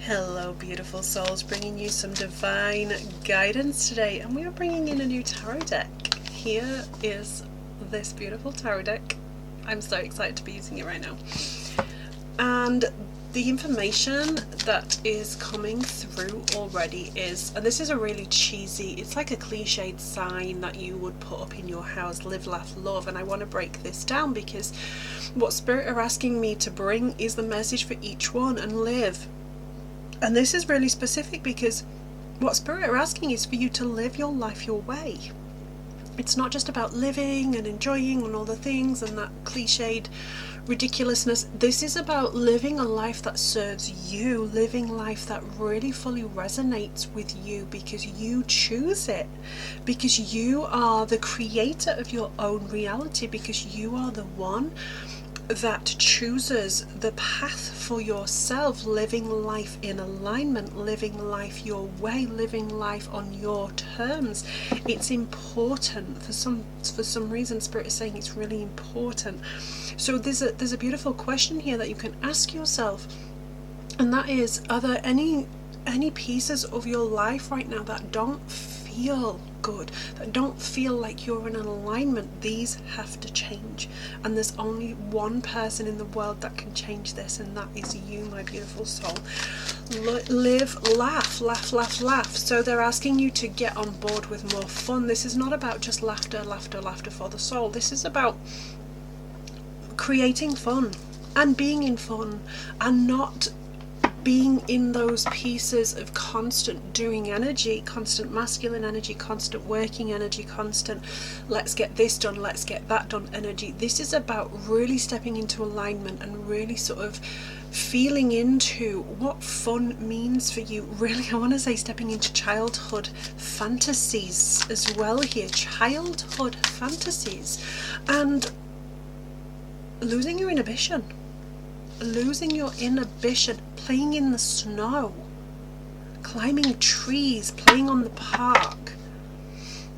Hello beautiful souls, bringing you some divine guidance today, and we are bringing in a new tarot deck. Here is this beautiful tarot deck. I'm so excited to be using it right now. And the information that is coming through already is, and this is a really cheesy, it's like a cliched sign that you would put up in your house: live, laugh, love. And I want to break this down because what Spirit are asking me to bring is the message for each one, and live. And this is really specific because what Spirit are asking is for you to live your life your way. It's not just about living and enjoying and all the things and that cliched ridiculousness. This is about living a life that serves you, living life that really fully resonates with you because you choose it, because you are the creator of your own reality, because you are the one that chooses the path for yourself, living life in alignment, living life your way, living life on your terms. It's important. For some reason Spirit is saying it's really important. So there's a beautiful question here that you can ask yourself, and that is, are there any pieces of your life right now that don't feel good, that don't feel like you're in alignment? These have to change, and there's only one person in the world that can change this, and that is you, my beautiful soul. Live, laugh, laugh, laugh, laugh. So they're asking you to get on board with more fun. This is not about just laughter, laughter, laughter for the soul. This is about creating fun and being in fun, and not being in those pieces of constant doing energy, constant masculine energy, constant working energy, constant let's get this done, let's get that done energy. This is about really stepping into alignment and really sort of feeling into what fun means for you. Really, I want to say stepping into childhood fantasies as well here, childhood fantasies, and losing your inhibition. Losing your inhibition, playing in the snow, climbing trees, playing on the park,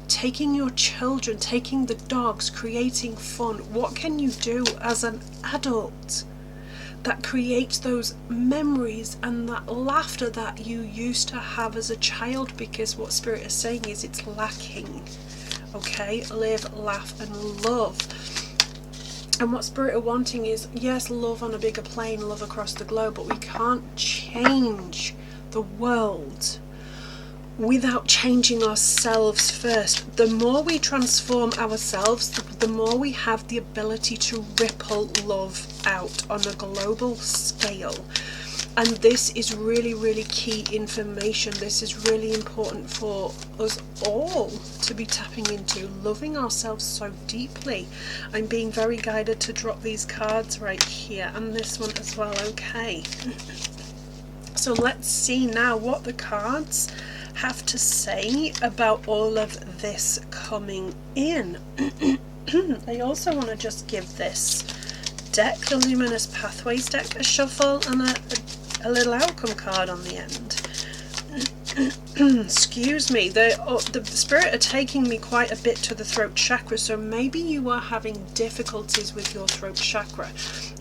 taking your children, taking the dogs, creating fun. What can you do as an adult that creates those memories and that laughter that you used to have as a child? Because what Spirit is saying is it's lacking. Okay, live, laugh and love. And what Spirit are wanting is, yes, love on a bigger plane, love across the globe, but we can't change the world without changing ourselves first. The more we transform ourselves, the more we have the ability to ripple love out on a global scale. And this is really, really key information. This is really important for us all to be tapping into, loving ourselves so deeply. I'm being very guided to drop these cards right here, and this one as well. Okay, so let's see now what the cards have to say about all of this coming in. I also want to just give this deck, the Luminous Pathways deck, a shuffle and a little outcome card on the end. Excuse me, the Spirit are taking me quite a bit to the throat chakra, so maybe you are having difficulties with your throat chakra.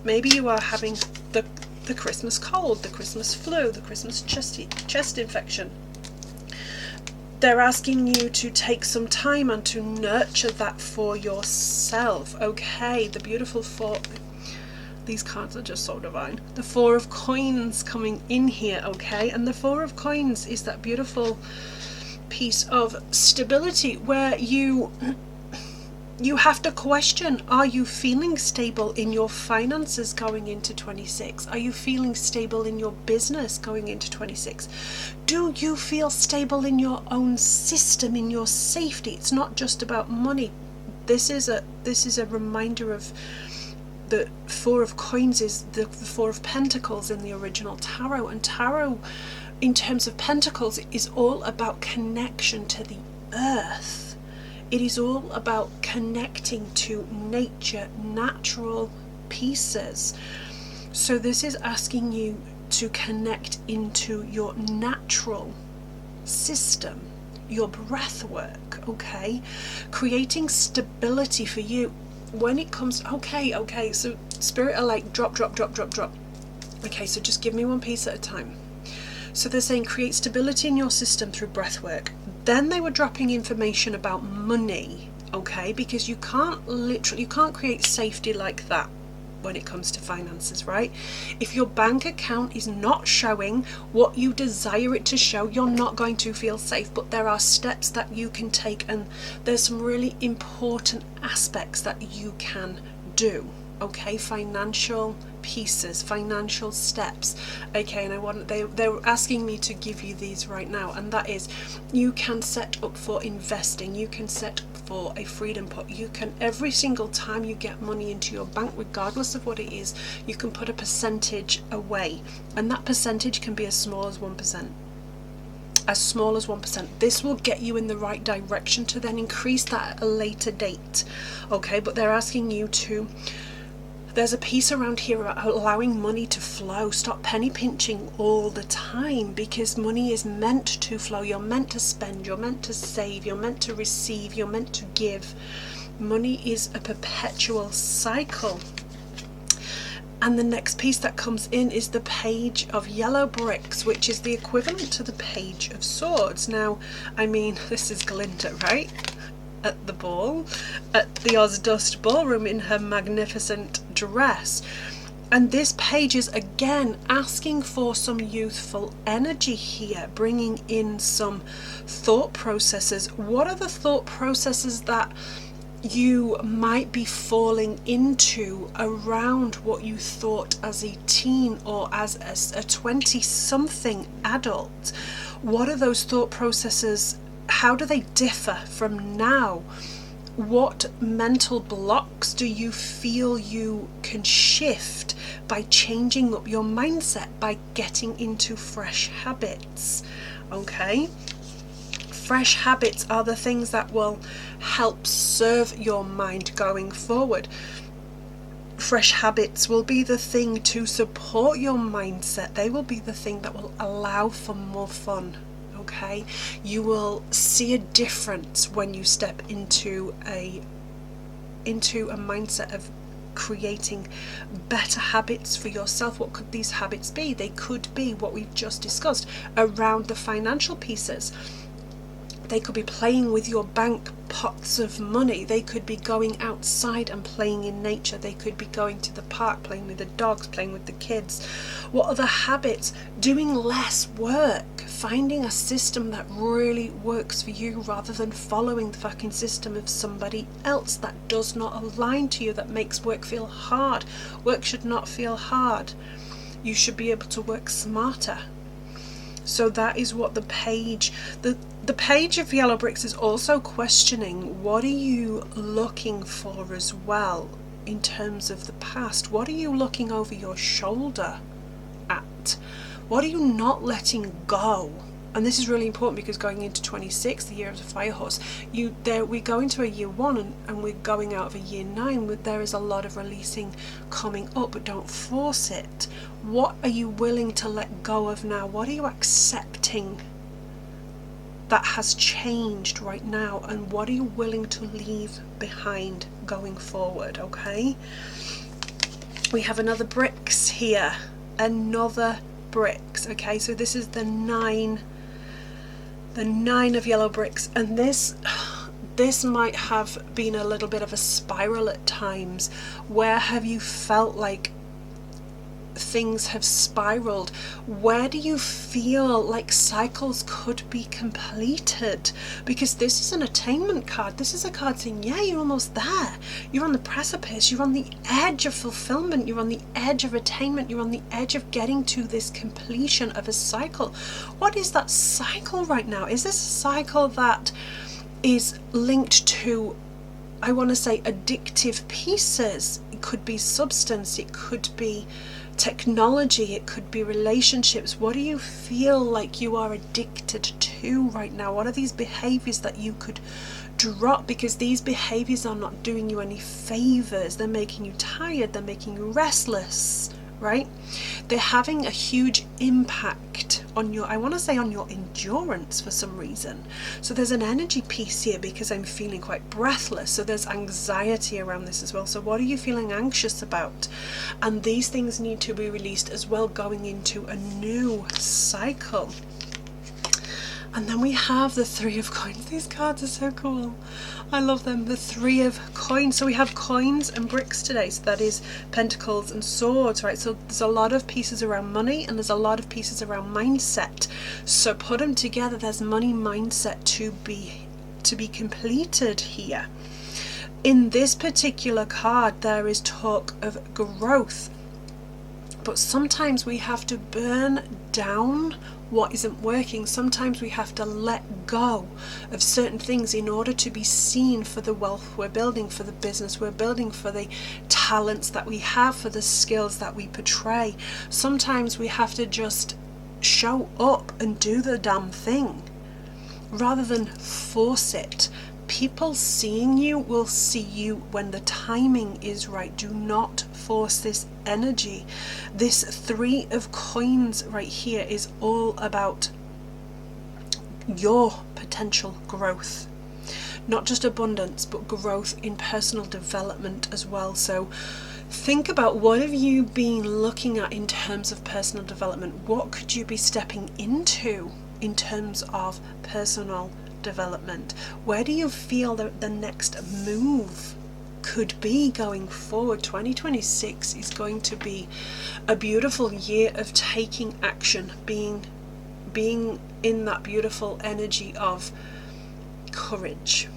Maybe you are having the Christmas cold, the Christmas flu, the Christmas chest infection. They're asking you to take some time and to nurture that for yourself. Okay, the beautiful these cards are just so divine. The Four of Coins coming in here, okay? And the Four of Coins is that beautiful piece of stability where you have to question, are you feeling stable in your finances going into 26? Are you feeling stable in your business going into 26? Do you feel stable in your own system, in your safety? It's not just about money. This is a reminder of the Four of Coins is the Four of Pentacles in the original tarot, and tarot in terms of pentacles is all about connection to the earth. It is all about connecting to nature, natural pieces. So this is asking you to connect into your natural system, your breath work, okay? Creating stability for you. When it comes, okay, so Spirit are like drop. Okay, so just give me one piece at a time. So they're saying create stability in your system through breath work. Then they were dropping information about money, okay, because you can't create safety like that when it comes to finances, right? If your bank account is not showing what you desire it to show, you're not going to feel safe. But there are steps that you can take, and there's some really important aspects that you can do, okay? Financial pieces, financial steps, okay? And they're asking me to give you these right now, and that is, you can set up for investing, you can set up for a freedom pot, you can, every single time you get money into your bank, regardless of what it is, you can put a percentage away, and that percentage can be as small as 1%. As small as 1%. This will get you in the right direction to then increase that at a later date, okay? But they're asking you to, there's a piece around here about allowing money to flow. Stop penny pinching all the time, because money is meant to flow. You're meant to spend, you're meant to save, you're meant to receive, you're meant to give. Money is a perpetual cycle. And the next piece that comes in is the Page of Yellow Bricks, which is the equivalent to the Page of Swords. Now, I mean, this is Glinda, right? At the ball, at the Ozdust Ballroom in her magnificent dress. And this page is again asking for some youthful energy here, bringing in some thought processes. What are the thought processes that you might be falling into around what you thought as a teen or as a 20-something adult? What are those thought processes? How do they differ from now? What mental blocks do you feel you can shift by changing up your mindset, by getting into fresh habits? Okay? Fresh habits are the things that will help serve your mind going forward. Fresh habits will be the thing to support your mindset. They will be the thing that will allow for more fun. Okay, you will see a difference when you step into a mindset of creating better habits for yourself. What could these habits be? They could be what we've just discussed around the financial pieces. They could be playing with your bank pots of money. They could be going outside and playing in nature. They could be going to the park, playing with the dogs, playing with the kids. What are the habits? Doing less work. Finding a system that really works for you rather than following the fucking system of somebody else that does not align to you, that makes work feel hard. Work should not feel hard. You should be able to work smarter. So that is what the Page of Yellow Bricks is also questioning. What are you looking for as well in terms of the past? What are you looking over your shoulder at? What are you not letting go? And this is really important, because going into 26, the year of the fire horse, we go into a year 1 and we're going out of a year 9. There is a lot of releasing coming up, but don't force it. What are you willing to let go of now? What are you accepting that has changed right now? And what are you willing to leave behind going forward? Okay. We have another bricks here. Another bricks. Okay, so this is the 9 of yellow bricks, and this might have been a little bit of a spiral at times. Where have you felt like things have spiraled? Where do you feel like cycles could be completed? Because this is an attainment card. This is a card saying, yeah, you're almost there. You're on the precipice. You're on the edge of fulfillment. You're on the edge of attainment. You're on the edge of getting to this completion of a cycle. What is that cycle right now? Is this a cycle that is linked to, I want to say, addictive pieces? It could be substance. It could be technology, it could be relationships. What do you feel like you are addicted to right now? What are these behaviors that you could drop? Because these behaviors are not doing you any favors. They're making you tired, they're making you restless, right? They're having a huge impact I want to say on your endurance for some reason. So there's an energy piece here because I'm feeling quite breathless. So there's anxiety around this as well. So what are you feeling anxious about? And these things need to be released as well, going into a new cycle. And then we have the Three of Coins. These cards are so cool. I love them. The Three of Coins. So we have coins and bricks today. So that is Pentacles and Swords, right? So there's a lot of pieces around money and there's a lot of pieces around mindset. So put them together. There's money mindset to be completed here. In this particular card, there is talk of growth. But sometimes we have to burn down what isn't working. Sometimes we have to let go of certain things in order to be seen for the wealth we're building, for the business we're building, for the talents that we have, for the skills that we portray. Sometimes we have to just show up and do the damn thing rather than force it. People seeing you will see you when the timing is right. Do not force this energy. This Three of Coins right here is all about your potential growth. Not just abundance, but growth in personal development as well. So think about, what have you been looking at in terms of personal development? What could you be stepping into in terms of personal development? Where do you feel that the next move could be going forward? 2026 is going to be a beautiful year of taking action, being in that beautiful energy of courage,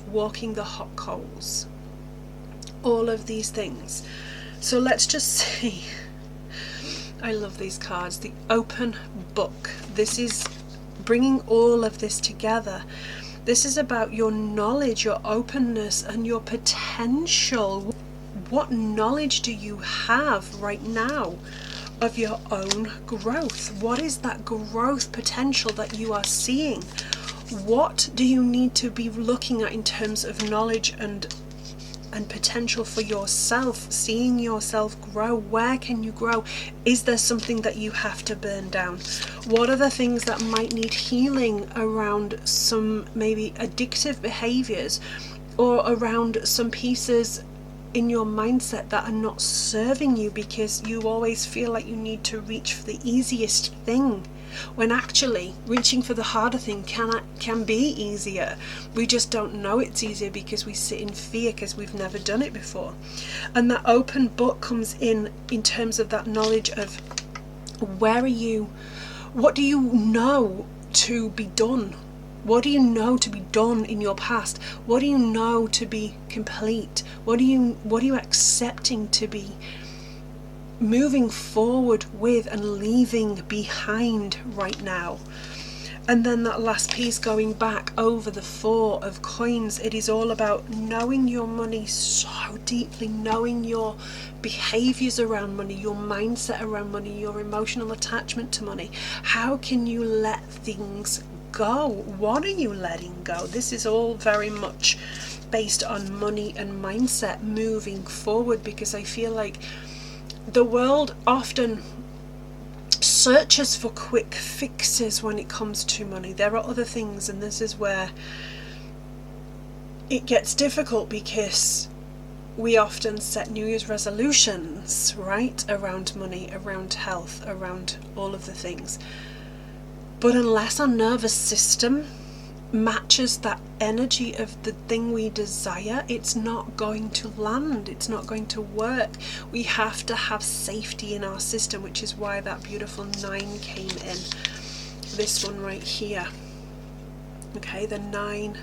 walking the hot coals, all of these things. So let's just see. I love these cards. The Open Book. This is bringing all of this together. This is about your knowledge, your openness, and your potential. What knowledge do you have right now of your own growth? What is that growth potential that you are seeing? What do you need to be looking at in terms of knowledge and potential for yourself, seeing yourself grow? Where can you grow? Is there something that you have to burn down? What are the things that might need healing around some maybe addictive behaviors, or around some pieces in your mindset that are not serving you because you always feel like you need to reach for the easiest thing, when actually reaching for the harder thing can be easier. We just don't know it's easier because we sit in fear because we've never done it before. And that Open Book comes in terms of that knowledge of where are you, what do you know to be done? What do you know to be done in your past? What do you know to be complete? What are you accepting to be moving forward with and leaving behind right now? And then that last piece, going back over the Four of Coins, it is all about knowing your money so deeply, knowing your behaviors around money, your mindset around money, your emotional attachment to money. How can you let things go? What are you letting go? This is all very much based on money and mindset moving forward, because I feel like the world often searches for quick fixes when it comes to money. There are other things, and this is where it gets difficult, because we often set New Year's resolutions, right, around money, around health, around all of the things. But unless our nervous system matches that energy of the thing we desire, it's not going to land, it's not going to work. We have to have safety in our system, which is why that beautiful 9 came in. This one right here. Okay, the nine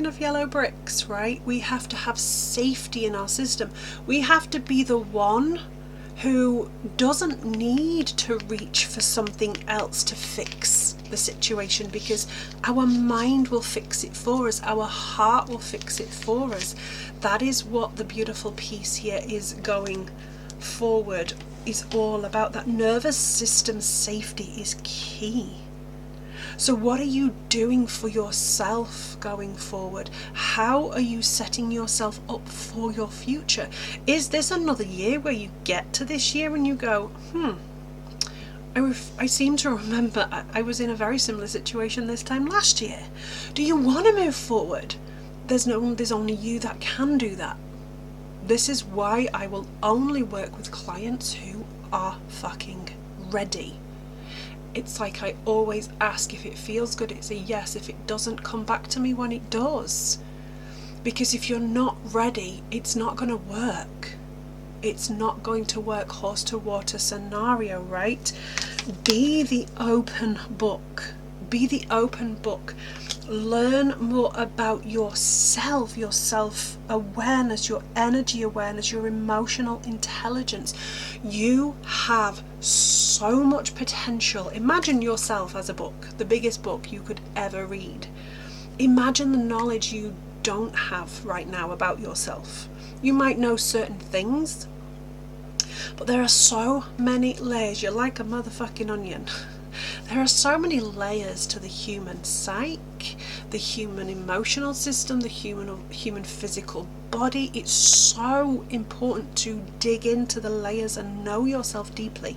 of yellow bricks, right? We have to have safety in our system. We have to be the one who doesn't need to reach for something else to fix the situation, because our mind will fix it for us, our heart will fix it for us. That is what the beautiful piece here is going forward, is all about. That nervous system safety is key. So what are you doing for yourself going forward? How are you setting yourself up for your future? Is this another year where you get to this year and you go, I seem to remember I was in a very similar situation this time last year. Do you want to move forward? There's only you that can do that. This is why I will only work with clients who are fucking ready. It's like I always ask, if it feels good, it's a yes. If it doesn't, come back to me when it does. Because if you're not ready, it's not going to work. It's not going to work. Horse to water scenario, right? Be the open book. Be the open book. Learn more about yourself, your self-awareness, your energy awareness, your emotional intelligence. You have so much potential. Imagine yourself as a book, the biggest book you could ever read. Imagine the knowledge you don't have right now about yourself. You might know certain things, but there are so many layers. You're like a motherfucking onion. There are so many layers to the human psyche, the human emotional system, the human physical body. It's so important to dig into the layers and know yourself deeply.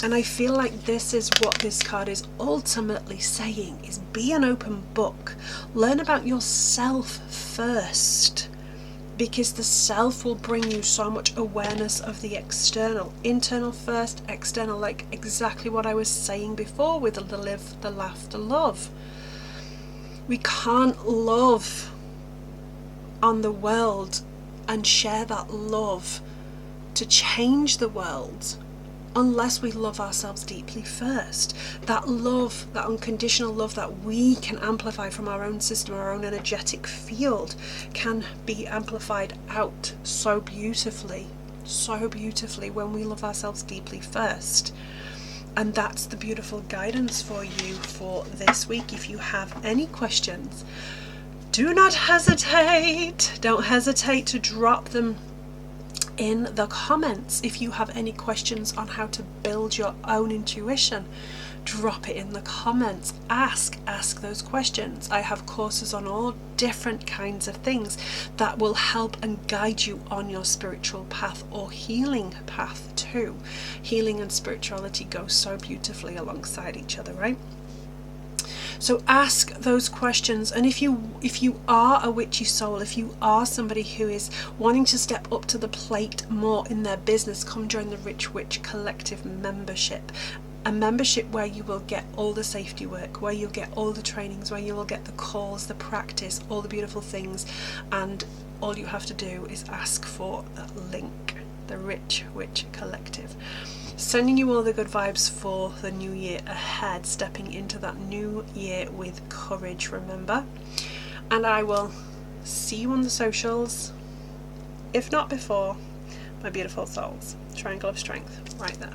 And I feel like this is what this card is ultimately saying, is be an open book. Learn about yourself first, because the self will bring you so much awareness of the external. Internal first, external, like exactly what I was saying before with the live, the laugh, the love. We can't love on the world and share that love to change the world unless we love ourselves deeply first. That love, that unconditional love that we can amplify from our own system, our own energetic field, can be amplified out so beautifully when we love ourselves deeply first. And that's the beautiful guidance for you for this week. If you have any questions, do not hesitate. Don't hesitate to drop them in the comments. If you have any questions on how to build your own intuition, drop it in the comments. Ask those questions. I have courses on all different kinds of things that will help and guide you on your spiritual path or healing path too. Healing and spirituality go so beautifully alongside each other, right? So ask those questions. And if you are a witchy soul, if you are somebody who is wanting to step up to the plate more in their business, come join the Rich Witch Collective membership. A membership where you will get all the safety work, where you'll get all the trainings, where you will get the calls, the practice, all the beautiful things, and all you have to do is ask for that link, the Rich Witch Collective. Sending you all the good vibes for the new year ahead, stepping into that new year with courage, remember. And I will see you on the socials, if not before, my beautiful souls. Triangle of Strength, right there.